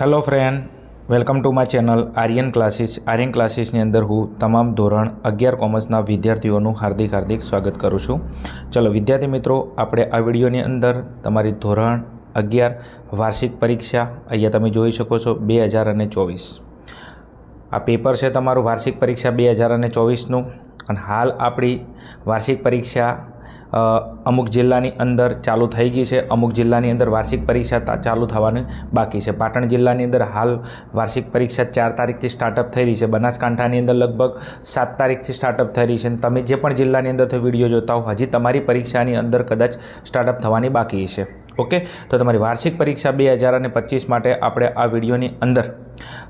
Hello friend, welcome to my channel Aryan क्लासीसनी अंदर हूँ तमाम धोरण 11 कॉमर्सना विद्यार्थीओનું हार्दिक स्वागत करूँ छूँ। चलो विद्यार्थी मित्रों, આપણે આ વિડીયોની અંદર તમારી ધોરણ 11 વાર્ષિક પરીક્ષા અહીંયા તમે જોઈ શકો છો 2024 આ પેપર છે તમારું વાર્ષિક પરીક્ષા 2024નું। અને હાલ આપણી વાર્ષિક પરીક્ષા અમુક જિલ્લાની અંદર ચાલુ થઈ ગઈ છે, અમુક જિલ્લાની અંદર વાર્ષિક પરીક્ષા ચાલુ થવાની બાકી છે। પાટણ જિલ્લાની અંદર હાલ વાર્ષિક પરીક્ષા 4 તારીખથી સ્ટાર્ટઅપ થઈ રહી છે, બનાસકાંઠાની અંદર લગભગ 7 તારીખથી સ્ટાર્ટઅપ થઈ રહી છે। તમે જે પણ જિલ્લાની અંદરથી વિડીયો જોતા હો હજી તમારી પરીક્ષાની અંદર કદાચ સ્ટાર્ટઅપ થવાની બાકી છે। ओके, तो तमारी वार्षिक परीक्षा 2025 माटे आपणे आ विडियोनी अंदर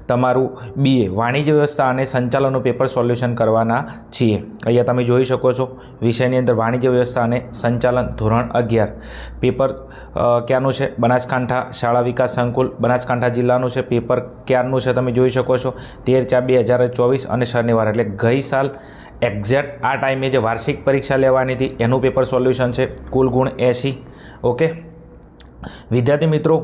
तमारू बीए वाणिज्य व्यवस्था अने संचालनનું पेपर सोल्यूशन करवाना छीए। अहींया तमे जोई शको छो विषयनी अंदर वाणिज्य व्यवस्था अने संचालन धोरण 11 पेपर क्यानुं छे? बनासकांठा शाळा विकास संकुल बनासकांठा जिल्लानुं छे। पेपर क्यारनुं छे तमे जोई शको छो 13/4/2024 अने शनिवार एटले गई साल एक्जेक्ट आ टाइमे जे वार्षिक परीक्षा लेवानी थी एनुं पेपर सोल्यूशन छे। कुल गुण 80। ओके विद्यार्थी मित्रों,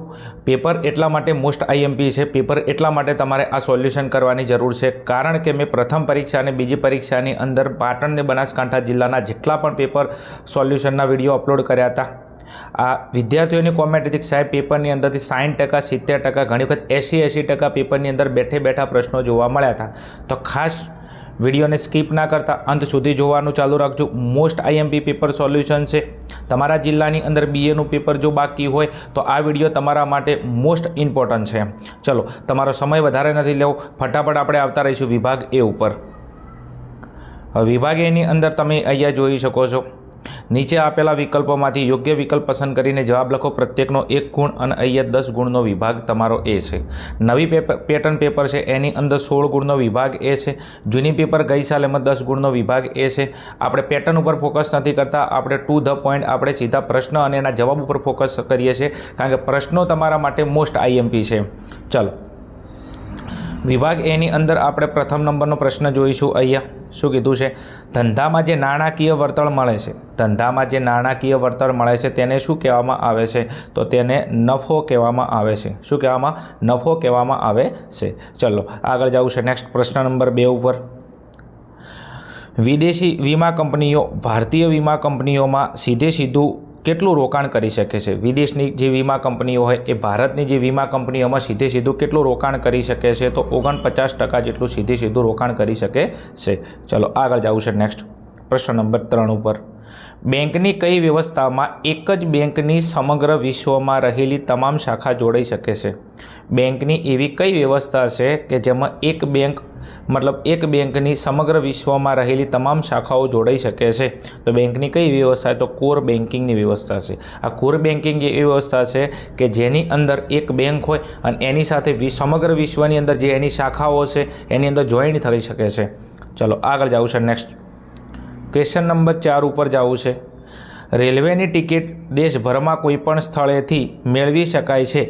पेपर एटला माटे मोस्ट आईएमपी है, पेपर एटला माटे तमारे आ सोल्यूशन करवानी जरूर है कारण के मैं प्रथम परीक्षा ने बीजी परीक्षानी अंदर पाटण ने बनासकांठा जिल्लाना जेटला पण पेपर सोल्यूशनना विडियो अपलोड कर्या था। आ विद्यार्थीओनी कॉमेंट थी साहेब पेपरनी अंदरथी 60%, 70%, घणी वखत 80% पेपरनी अंदर बैठे बैठा प्रश्नों जोवा मळ्या था। तो खास विडियो ने स्कीप ना करता अंत सुधी जोवानुं चालू राखजो। मोस्ट आईएमपी पेपर सोल्यूशन है। तमारा जिल्लानी अंदर बीए नु पेपर जो बाकी होय तो आ विडियो तमारा माटे मोस्ट इम्पोर्टंट है। चलो तमारो समय वधारे नथी लेवो, फटाफट आपणे आवता रहीशुं विभाग ए उपर। विभाग ए नी अंदर तमे अहींया जोई शको छो नीचे आपेला विकल्पोमांथी योग्य विकल्प पसंद करीने जवाब लखो। प्रत्येकनो 1 गुण अने अहींया 10 गुणनो विभाग तमारो ए छे। नवी पेटर्न पेपर छे एनी अंदर 16 गुणनो विभाग ए छे। जूनी पेपर गई साल एमां 10 गुणनो विभाग ए छे। आपणे पेटर्न उपर फोकस नहीं करता, आपणे टू ध पॉइंट आपणे सीधा प्रश्न अने एना जवाब उपर फोकस करीए छीए कारण के प्रश्नों तमारा माटे मोस्ट आईएमपी छे। चलो विभाग ए नी अंदर आपणे प्रथम नंबरनो प्रश्न जोईशुं। अहींया शुं कीधुं छे? धंधामां जे नाणाकीय वळतर मळे छे, धंधामां जे नाणाकीय वळतर मळे छे तेने शुं कहेवामां आवे छे? तो तेने नफो कहेवामां आवे छे। शुं कहेवामां? नफो कहेवामां आवे छे। चलो आगळ जावुं छे। नेक्स्ट प्रश्न नंबर 2 उपर। विदेशी वीमा कंपनीओ भारतीय वीमा कंपनीओमां सीधे सीधुं કેટલું રોકાણ કરી શકે છે? વિદેશની જે વીમા કંપનીઓ હોય એ ભારતની જે વીમા કંપનીઓમાં સીધે સીધું કેટલું રોકાણ કરી શકે છે? તો 49% જેટલું સીધે સીધું રોકાણ કરી શકે છે। ચલો આગળ જવું છે। નેક્સ્ટ પ્રશ્ન નંબર 3 ઉપર। બેંકની કઈ વ્યવસ્થામાં એક જ બેંકની સમગ્ર વિશ્વમાં રહેલી તમામ શાખા જોડાઈ શકે છે? બેંકની એવી કઈ વ્યવસ્થા છે કે જેમાં એક બેંક मतलब एक बेंकनी समग्र विश्व में रहेली तमाम शाखाओं जोड़ाई सके छे? तो बेंकनी कई व्यवस्था है? तो कोर बेंकिंग व्यवस्था है। आ कोर बेंकिंग ए व्यवस्था है कि जेनी अंदर एक बैंक होय अने एनी साथे समग्र विश्वनी अंदर जे एनी शाखाओं छे एनी अंदर जॉइन थई शके छे। चलो आगळ जावुं छे। नेक्स्ट क्वेश्चन नंबर 4 उपर जावुं छे। रेलवेनी टिकिट देशभरमा कोईपण स्थळेथी मेळवी शकाय छे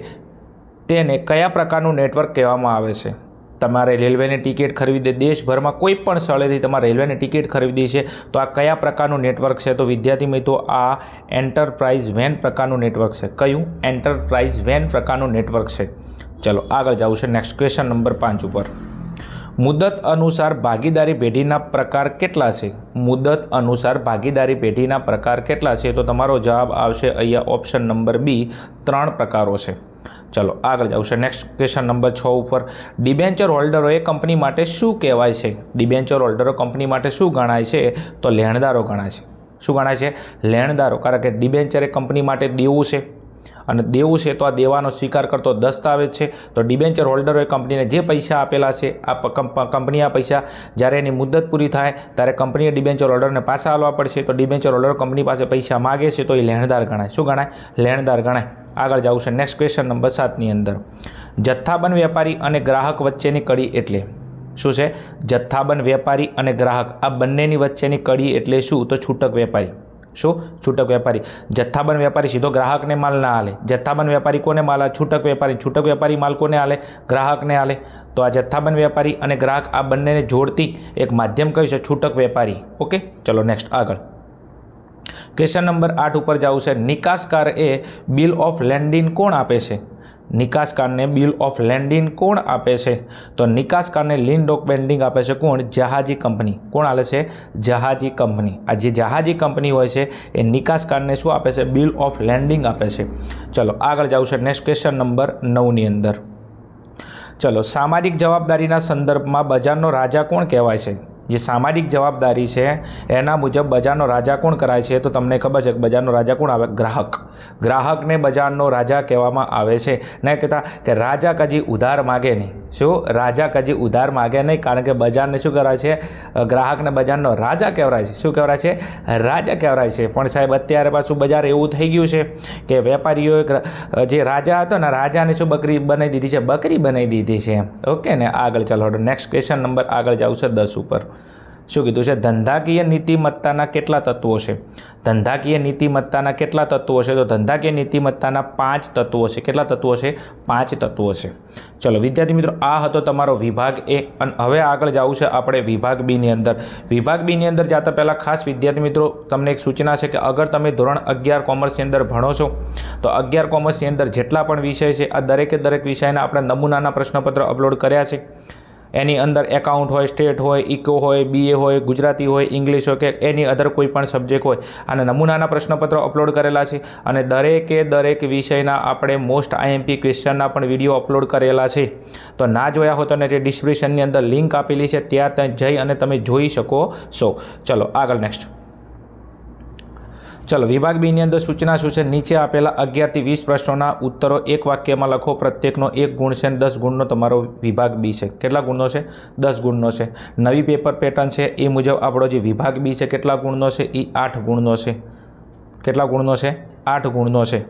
तेने कया प्रकारनुं नेटवर्क कहेवामां आवे छे? तमारे रेलवे टिकिट खरीदे देशभर में कोईपण स्थलेथी तमारे रेलवे टिकिट खरीदी है तो आ कया प्रकारनुं नेटवर्क है? तो विद्यार्थी मित्रों आ एंटरप्राइज वेन प्रकारनुं नेटवर्क है। क्यों? एंटरप्राइज वेन प्रकारनुं नेटवर्क है। चलो आगळ जावुं छे। नेक्स्ट क्वेश्चन नंबर 5 उपर। मुदत अनुसार भागीदारी पेढीना प्रकार केटला छे? मुदत अनुसार भागीदारी पेढीना प्रकार केटला छे? तो तमारो जवाब आवशे अहींया ऑप्शन नंबर बी 3 प्रकारो छे। चलो आगळ जावुं छे। नेक्स्ट क्वेश्चन नंबर 6 उपर। डिबेन्चर होल्डरो ए कंपनी माटे शुं कहेवाय छे? डिबेन्चर होल्डरो कंपनी माटे शुं गणाय छे? तो लेणदारो गणाय छे। शुं गणाय छे? लेणदारो। कारण के डिबेन्चर ए कंपनी माटे देवुं छे અને દેવું છે તો આ દેવાનો સ્વીકાર કરતો દસ્તાવેજ છે। તો ડિબેન્ચર હોલ્ડરોએ કંપનીને જે પૈસા આપેલા છે આ કંપની આ પૈસા જ્યારે એની મુદત પૂરી થાય ત્યારે કંપનીએ ડિબેન્ચર હોલ્ડરને પાછા આપવા પડશે। તો ડિબેન્ચર હોલ્ડર કંપની પાસે પૈસા માગે છે તો એ લેણદાર ગણાય। શું ગણાય? લેણદાર ગણાય। આગળ જાવું છે। નેક્સ્ટ ક્વેશ્ચન નંબર 7ની અંદર જથ્થાબંધ વેપારી અને ગ્રાહક વચ્ચેની કડી એટલે શું છે? જથ્થાબંધ વેપારી અને ગ્રાહક આ બંનેની વચ્ચેની કડી એટલે શું? તો છૂટક વેપારી। શું? છૂટક વેપારી। જથ્થાબંધ વેપારી सीधो ग्राहक ने माल ना आले। जथ्थाबंध वेपारी कोने माल आले? छूटक वेपारी। छूटक वेपारी माल कोने आले? ग्राहक ने आले। तो आ जथ्थाबंध वेपारी और ग्राहक आ बंने ने जोड़ती एक माध्यम कह्युं छे छूटक वेपारी। ओके चलो नेक्स्ट आगळ। क्वेश्चन नंबर 8 उपर जावुं छे। निकासकार ए बिल ऑफ लेंडिंग कोण आपे छे? નિકાસકારને બિલ ઓફ લેન્ડિંગ કોણ આપે છે? તો નિકાસકારને લીન ડોકમેન્ટિંગ આપે છે કોણ? જહાજી કંપની. કોણ આપે છે? જહાજી કંપની. આ જે જહાજી કંપની હોય છે એ નિકાસકારને શું આપે છે? બિલ ઓફ લેન્ડિંગ આપે છે. ચલો આગળ જાવું છે નેક્સ્ટ ક્વેશ્ચન નંબર 9 ની અંદર. ચલો સામાજિક જવાબદારીના સંદર્ભમાં બજારનો રાજા કોણ કહેવાય છે? જે સામાજિક જવાબદારી છે એના મુજબ બજારનો રાજા કોણ કરાય છે? તો તમને ખબર છે કે બજારનો રાજા કોણ આવે? ગ્રાહક. ગ્રાહકને બજારનો રાજા કહેવામાં આવે છે. નહીં કહેતા કે રાજા કજી ઉધાર માગે નહીં. શું? રાજા કજી ઉધાર માગે નહીં, કારણ કે બજારને શું કહેવાય છે? ગ્રાહકને બજારનો રાજા કહેવાય છે. શું કહેવાય છે? રાજા કહેવાય છે. પણ સાહેબ અત્યારે પાછું બજાર એવું થઈ ગયું છે કે વેપારીઓએ જે રાજા હતો ને રાજાને શું બકરી બનાવી દીધી છે? બકરી બનાવી દીધી છે. ઓકે ને આગળ ચાલો નેક્સ્ટ ક્વેશ્ચન નંબર આગળ જાવ છે 10 ઉપર. શું કીધું છે? ધંધાકીય નીતિમત્તાના કેટલા તત્વો છે? ધંધાકીય નીતિમત્તાના કેટલા તત્વો છે? તો ધંધાકીય નીતિમત્તાના 5 તત્વો છે. કેટલા તત્વો છે? 5 તત્વો છે. ચલો વિદ્યાર્થી મિત્રો, આ હતો તમારો વિભાગ A અને હવે આગળ જવું છે આપણે વિભાગ B ની અંદર. વિભાગ B ની અંદર જતા પહેલાં ખાસ વિદ્યાર્થી મિત્રો તમને એક સૂચના છે કે અગર તમે ધોરણ 11 કોમર્સની અંદર ભણો છો તો 11 કોમર્સની અંદર જેટલા પણ વિષય છે આ દરેક વિષયના આપણે નમૂનાના પ્રશ્નપત્ર અપલોડ કર્યા છે. એની અંદર એકાઉન્ટ હોય, સ્ટેટ હોય, ઇકો હોય, BA હોય, ગુજરાતી હોય, ઇંગ્લિશ હોય કે એની અધર કોઈ પણ સબ્જેક્ટ હોય, અને નમૂનાના પ્રશ્નપત્રો અપલોડ કરેલા છે. અને દરેક વિષયના આપણે મોસ્ટ IMP ક્વેશ્ચનના પણ વિડીયો અપલોડ કરેલા છે. તો ના જોયા હોય તો જે ડિસ્ક્રિપ્શનની અંદર લિંક આપેલી છે ત્યાં જઈ અને તમે જોઈ શકો છો. ચલો આગળ નેક્સ્ટ. ચલો વિભાગ B ની અંદર સૂચના શું છે? નીચે આપેલા 11 થી 20 પ્રશ્નોના ઉત્તરો એક વાક્યમાં લખો. પ્રત્યેકનો 1 ગુણ છે અને 10 ગુણનો તમારો વિભાગ B છે. કેટલા ગુણનો છે? 10 ગુણનો છે. નવી પેપર પેટર્ન છે એ મુજબ આપણો જે વિભાગ B છે કેટલા ગુણનો છે? એ 8 ગુણનો છે. કેટલા ગુણનો છે? 8 ગુણનો છે.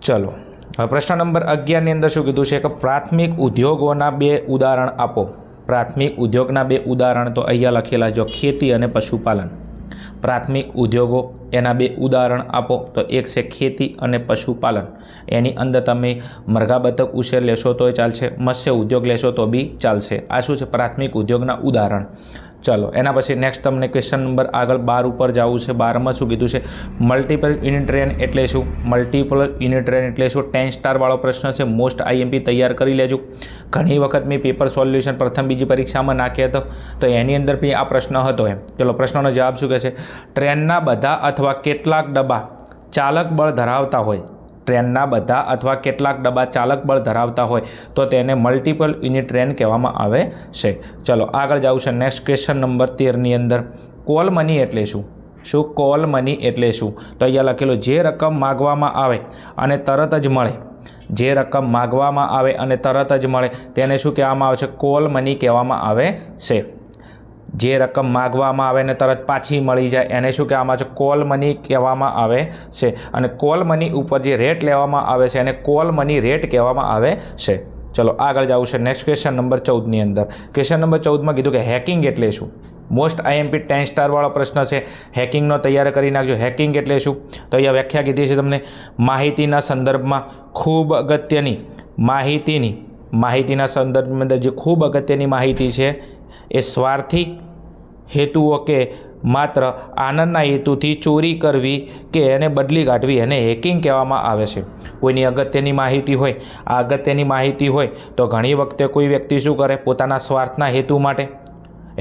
ચલો હવે પ્રશ્ન નંબર 11 ની અંદર શું કીધું છે કે પ્રાથમિક ઉદ્યોગોના 2 ઉદાહરણ આપો. પ્રાથમિક ઉદ્યોગના 2 ઉદાહરણ તો અહીંયા લખેલા જો ખેતી અને પશુપાલન. પ્રાથમિક ઉદ્યોગો એના 2 ઉદાહરણ આપો. તો એક છે ખેતી અને પશુપાલન. એની અંદર તમે મરઘા બતક ઉછેર લેશો તોય ચાલશે, મત્સ્ય ઉદ્યોગ લેશો તો બી ચાલશે. આ શું છે? પ્રાથમિક ઉદ્યોગના ઉદાહરણ. ચલો એના પછી નેક્સ્ટ તમને ક્વેશ્ચન નંબર આગળ 12 ઉપર જવું છે. 12માં શું કીધું છે? મલ્ટિપલ યુનિટ ટ્રેન એટલે શું? મલ્ટિપલ યુનિટ ટ્રેન એટલે શું? 10 સ્ટાર વાળો પ્રશ્ન છે. મોસ્ટ IMP તૈયાર કરી લેજો. ઘણી વખત મેં પેપર સોલ્યુશન પ્રથમ બીજી પરીક્ષામાં નાખ્યો હતો તો એની અંદર બી આ પ્રશ્ન હતો એમ. ચલો પ્રશ્નનો જવાબ શું કહે છે? ટ્રેનના બધા અથવા કેટલાક ડબ્બા ચાલક બળ ધરાવતા હોય. ટ્રેનના બધા અથવા કેટલાક ડબ્બા ચાલક બળ ધરાવતા હોય તો તેને મલ્ટિપલ યુનિટ ટ્રેન કહેવામાં આવે છે. ચલો આગળ જવું છે નેક્સ્ટ ક્વેશ્ચન નંબર 13 ની અંદર. કોલ મની એટલે શું? શું કોલ મની એટલે શું? તો અહીંયા લખેલું જે રકમ માગવામાં આવે અને તરત જ મળે. જે રકમ માગવામાં આવે અને તરત જ મળે તેને શું કહેવામાં આવે છે? કોલ મની કહેવામાં આવે છે. જે રકમ માગવામાં આવે ને તરત પાછી મળી જાય એને શું કહેવામાં આવે છે? કોલ મની કહેવામાં આવે છે. અને કોલ મની ઉપર જે રેટ લેવામાં આવે છે એને કોલ મની રેટ કહેવામાં આવે છે. ચલો આગળ જવું છે નેક્સ્ટ ક્વેશ્ચન નંબર 14 ની અંદર. ક્વેશ્ચન નંબર 14માં કીધું કે હેકિંગ એટલે શું? મોસ્ટ IMP 10 સ્ટાર વાળો પ્રશ્ન છે. હેકિંગનો તૈયાર કરી નાખજો. હેકિંગ એટલે શું? તો અહીંયા વ્યાખ્યા કીધી છે તમને. માહિતીના સંદર્ભમાં ખૂબ અગત્યની માહિતીના સંદર્ભની અંદર જે ખૂબ અગત્યની માહિતી છે એ સ્વાર્થી હેતુઓ કે માત્ર આનંદના હેતુથી ચોરી કરવી કે એને બદલી કાઢવી એને હેકિંગ કહેવામાં આવે છે. કોઈની અગત્યની માહિતી હોય, આ અગત્યની માહિતી હોય તો ઘણી વખતે કોઈ વ્યક્તિ શું કરે? પોતાના સ્વાર્થના હેતુ માટે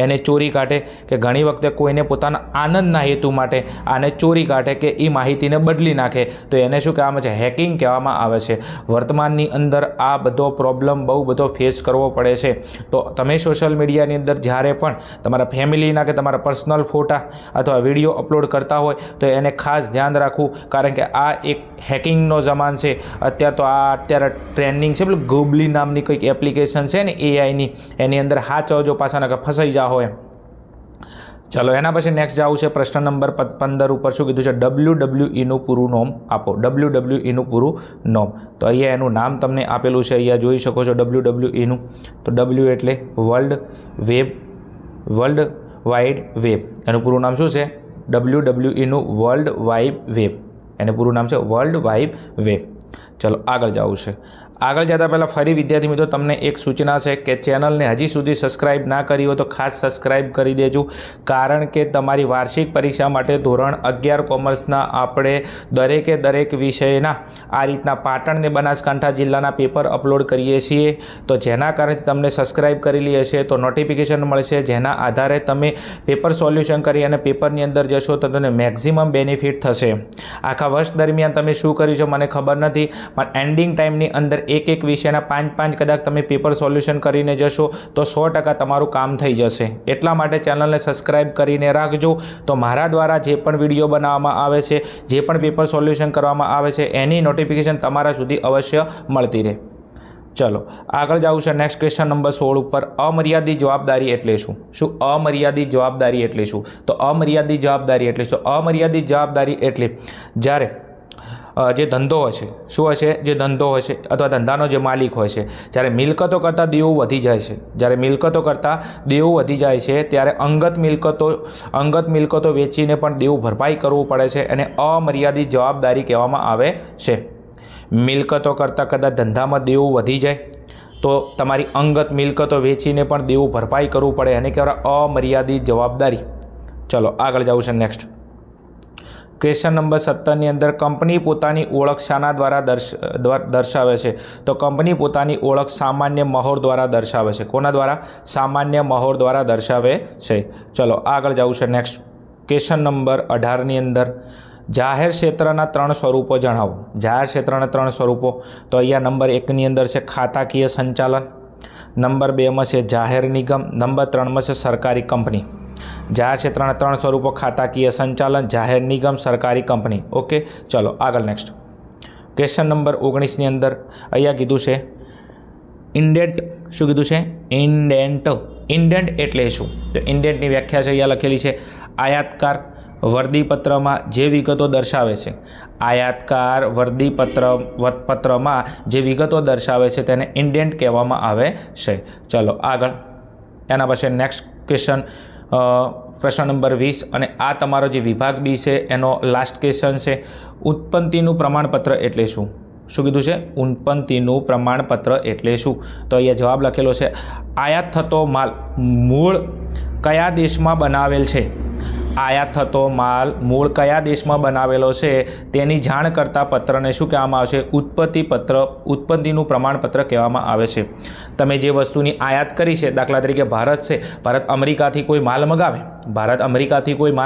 એને ચોરી કાઢે કે ઘણી વખતે કોઈને પોતાના આનંદના હેતુ માટે આને ચોરી કાઢે કે એ માહિતીને બદલી નાખે તો એને શું કહેવામાં છે? હેકિંગ કહેવામાં આવે છે. વર્તમાનની અંદર આ બધો પ્રોબ્લેમ બહુ બધો ફેસ કરવો પડે છે. તો તમે સોશિયલ મીડિયાની અંદર જ્યારે પણ તમારા ફેમિલીના કે તમારા પર્સનલ ફોટા અથવા વિડીયો અપલોડ કરતા હોય તો એને ખાસ ધ્યાન રાખવું, કારણ કે આ એક હેકિંગનો જમાન છે. અત્યારે ટ્રેન્ડિંગ છે પેલું ગૂગલી નામની કંઈક એપ્લિકેશન છે ને AIની, એની અંદર હાચવજો પાછા કે ફસાઈ જાઓ એમ. ચલો એના પછી નેક્સ્ટ જવું છે પ્રશ્ન નંબર 15 ઉપર. શું કીધું છે? WWE નું પૂરું નામ આપો. WWE નું પૂરું નામ. તો અહીંયા એનું નામ તમને આપેલું છે, અહીંયા જોઈ શકો છો WWE નું. તો W એટલે વર્લ્ડ વાઇડ વેબ. એનું પૂરું નામ શું છે? WWE નું વર્લ્ડ વાઇડ વેબ. એનું પૂરું નામ છે વર્લ્ડ વાઇડ વેબ. ચલો આગળ જવું છે. આગળ જતાં પહેલાં ફરી વિદ્યાર્થી મિત્રો તમને એક સૂચના છે કે ચેનલને હજી સુધી સબસ્ક્રાઇબ ના કરી હોય તો ખાસ સબસ્ક્રાઇબ કરી દેજો, કારણ કે તમારી વાર્ષિક પરીક્ષા માટે ધોરણ 11 કોમર્સના આપણે દરેક વિષયના આ રીતના પાટણ ને બનાસકાંઠા જિલ્લાના પેપર અપલોડ કરીએ છીએ, તો જેના કારણે તમને સબસ્ક્રાઇબ કરેલી હશે તો નોટિફિકેશન મળશે, જેના આધારે તમે પેપર સોલ્યુશન કરી અને પેપરની અંદર જશો તો તમને મેક્સિમમ બેનિફિટ થશે। આખા વર્ષ દરમિયાન તમે શું કર્યું છે મને ખબર નથી, પણ એન્ડિંગ ટાઈમની અંદર એક વિષયના 5 કદાચ તમે પેપર સોલ્યુશન કરીને જશો તો 100% તમારું કામ થઈ જશે। એટલા માટે ચેનલને સબસ્ક્રાઇબ કરીને રાખજો, તો મારા દ્વારા જે પણ વિડીયો બનાવવામાં આવે છે, જે પણ પેપર સોલ્યુશન કરવામાં આવે છે એની નોટિફિકેશન તમારા સુધી અવશ્ય મળતી રહે। ચલો આગળ જાવું છે નેક્સ્ટ ક્વેશ્ચન નંબર 16 ઉપર। અમર્યાદિત જવાબદારી એટલે શું? શું અમર્યાદિત જવાબદારી એટલે શું? તો અમર્યાદિત જવાબદારી એટલે શું? અમર્યાદિત જવાબદારી એટલે જ્યારે જે ધંધો હશે, શું હશે? જે ધંધો હશે અથવા ધંધાનો જે માલિક હોય છે, જ્યારે મિલકતો કરતાં દેવું વધી જાય છે, જ્યારે મિલકતો કરતાં દેવું વધી જાય છે ત્યારે અંગત મિલકતો વેચીને પણ દેવું ભરપાઈ કરવું પડે છે, અને અમર્યાદિત જવાબદારી કહેવામાં આવે છે। મિલકતો કરતાં કદાચ ધંધામાં દેવું વધી જાય તો તમારી અંગત મિલકતો વેચીને પણ દેવું ભરપાઈ કરવું પડે, અને કહેવાય અમર્યાદિત જવાબદારી। ચલો આગળ જવું છે નેક્સ્ટ ક્વેશ્ચન નંબર 17ની અંદર કંપની પોતાની ઓળખ શાના દ્વારા દર્શાવે છે? તો કંપની પોતાની ઓળખ સામાન્ય મહોર દ્વારા દર્શાવે છે। કોના દ્વારા? સામાન્ય મહોર દ્વારા દર્શાવે છે। ચલો આગળ જવું છે નેક્સ્ટ ક્વેશ્ચન નંબર 18ની અંદર જાહેર ક્ષેત્રના 3 સ્વરૂપો જણાવો। જાહેર ક્ષેત્રના 3 સ્વરૂપો, તો અહીંયા નંબર 1ની અંદર છે ખાતાકીય સંચાલન, નંબર 2માં છે જાહેર નિગમ, નંબર 3માં છે સરકારી કંપની। જાહેર ક્ષેત્રના 3 સ્વરૂપો ખાતાકીય સંચાલન, જાહેર નિગમ, સરકારી કંપની। ઓકે, ચલો આગળ નેક્સ્ટ ક્વેશ્ચન નંબર 19ની અંદર અહીંયા કીધું છે ઇન્ડેન્ટ। શું કીધું છે? ઇન્ડેન્ટ। ઇન્ડેન્ટ એટલે શું? તો ઇન્ડેન્ટની વ્યાખ્યા છે અહીંયા લખેલી છે, આયાતકાર વર્દીપત્રમાં જે વિગતો દર્શાવે છે, આયાતકાર વર્દીપત્રમાં જે વિગતો દર્શાવે છે તેને ઇન્ડેન્ટ કહેવામાં આવે છે। ચલો આગળ એના પછી નેક્સ્ટ ક્વેશ્ચન પ્રશ્ન નંબર 20, અને આ તમારો જે વિભાગ બી છે એનો લાસ્ટ ક્વેશ્ચન છે, ઉત્પત્તિનું પ્રમાણપત્ર એટલે શું? શું કીધું છે? ઉત્પત્તિનું પ્રમાણપત્ર એટલે શું? તો અહીંયા જવાબ લખેલો છે, આયાત થતો માલ મૂળ કયા દેશમાં બનાવેલ છે? આયાત થતો માલ મૂળ કયા દેશમાં બનાવેલો છે તેની જાણ કરતા પત્રને શું કહેવામાં આવે છે? ઉત્પત્તિનું પ્રમાણપત્ર કહેવામાં આવે છે। તમે જે વસ્તુની આયાત કરી છે, દાખલા તરીકે ભારત છે, ભારત અમેરિકાથી કોઈ માલ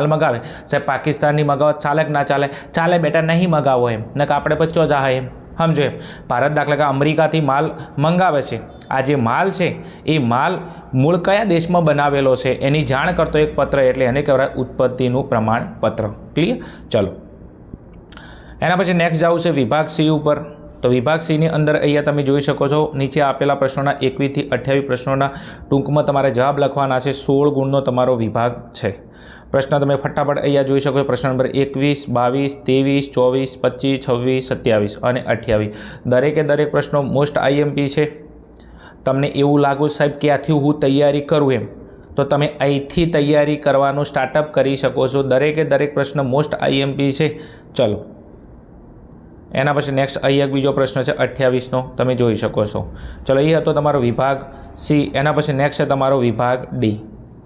મગાવે, સાહેબ પાકિસ્તાનની મગાવો ચાલે કે ના ચાલે? ચાલે બેટા, નહીં મગાવો એમ, નક આપણે પચ્ચો જાહે એમ, સમજો એમ। ભારત દાખલા કે અમેરિકાથી માલ મંગાવે છે, આ જે માલ છે એ માલ મૂળ કયા દેશમાં બનાવેલો છે એની જાણ કરતો એક પત્ર, એટલે એને કહેવાય ઉત્પત્તિનું પ્રમાણપત્ર। ક્લિયર? ચલો એના પછી નેક્સ્ટ જવું છે વિભાગ સી ઉપર। તો વિભાગ સીની અંદર અહીંયા તમે જોઈ શકો છો નીચે આપેલા પ્રશ્નોના 21 થી 28 પ્રશ્નોના ટૂંકમાં તમારે જવાબ લખવાના છે। 16 ગુણનો તમારો વિભાગ છે। પ્રશ્ન તમે ફટાફટ અહીંયા જોઈ શકો છો, પ્રશ્ન નંબર 21, 22, 23, 24, 25, 26, 27 અને 28 દરેક પ્રશ્નો મોસ્ટ આઈએમપી છે। તમને એવું લાગુ સાહેબ ક્યાંથી હું તૈયારી કરું એમ, તો તમે અહીંથી તૈયારી કરવાનું સ્ટાર્ટઅપ કરી શકો છો। દરેક પ્રશ્ન મોસ્ટ આઈએમપી છે। ચલો એના પછી નેક્સ્ટ અહીંયા બીજો પ્રશ્ન છે 28નો, તમે જોઈ શકો છો। ચલો એ હતો તમારો વિભાગ સી। એના પછી નેક્સ્ટ છે તમારો વિભાગ ડી।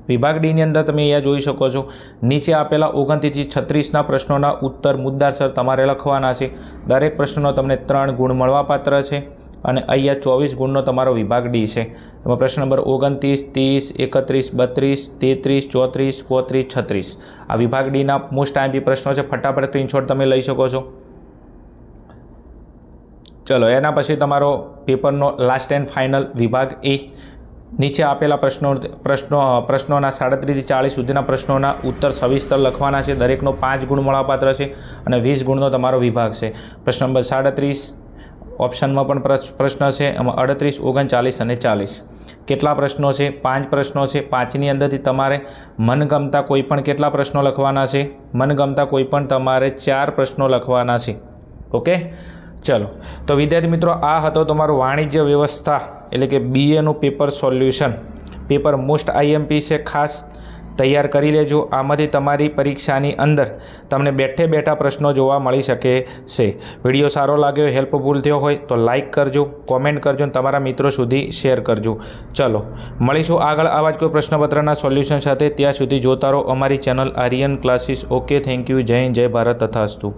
વિભાગ ડીની અંદર તમે અહીંયા જોઈ શકો છો નીચે આપેલા 29 થી 36ના પ્રશ્નોના ઉત્તર મુદ્દાસર તમારે લખવાના છે। દરેક પ્રશ્નનો તમને 3 ગુણ મળવાપાત્ર છે, અને અહીંયા 24 ગુણનો તમારો વિભાગ ડી છે। એમાં પ્રશ્ન નંબર 29, 30, 31, 32, 33, 34, 35, 36 આ વિભાગ ડીના મોસ્ટ આઈએમપી પ્રશ્નો છે। ફટાફટ સ્ક્રીનશોટ તમે લઈ શકો છો। ચલો એના પછી તમારો પેપરનો લાસ્ટ એન્ડ ફાઇનલ વિભાગ એ। નીચે આપેલા પ્રશ્નોના 37 થી 40 સુધીના પ્રશ્નોના ઉત્તર સવિસ્તર લખવાના છે। દરેકનો 5 ગુણ મળવાપાત્ર છે, અને 20 ગુણનો તમારો વિભાગ છે। પ્રશ્ન નંબર 37 ઓપ્શનમાં પણ પ્રશ્ન છે, એમાં 38, 39 અને 40 કેટલા પ્રશ્નો છે? 5 પ્રશ્નો છે। 5ની અંદરથી તમારે મનગમતા કોઈ પણ કેટલા પ્રશ્નો લખવાના છે? મનગમતા કોઈ પણ તમારે 4 પ્રશ્નો લખવાના છે। ઓકે, ચલો તો વિદ્યાર્થી મિત્રો આ હતો તમારું વાણિજ્ય વ્યવસ્થા એટલે કે બીએનું paper solution. Paper most IMP છે, ખાસ તૈયાર કરી લેજો। આમાંથી તમારી પરીક્ષાની અંદર તમને બેઠે બેઠા પ્રશ્નો જોવા મળી શકે છે। વિડીયો સારો લાગ્યો, હેલ્પફુલ થયો હોય તો લાઇક કરજો, કોમેન્ટ કરજો અને તમારા મિત્રો સુધી શેર કરજો। ચલો મળીશું આગળ આવા જ કોઈ પ્રશ્નપત્રના સોલ્યુશન સાથે। ત્યાં સુધી જોતા રહો અમારી channel Aryan classes. Okay, thank you, જય હિન્દ, જય ભારત, તથાસ્તુ।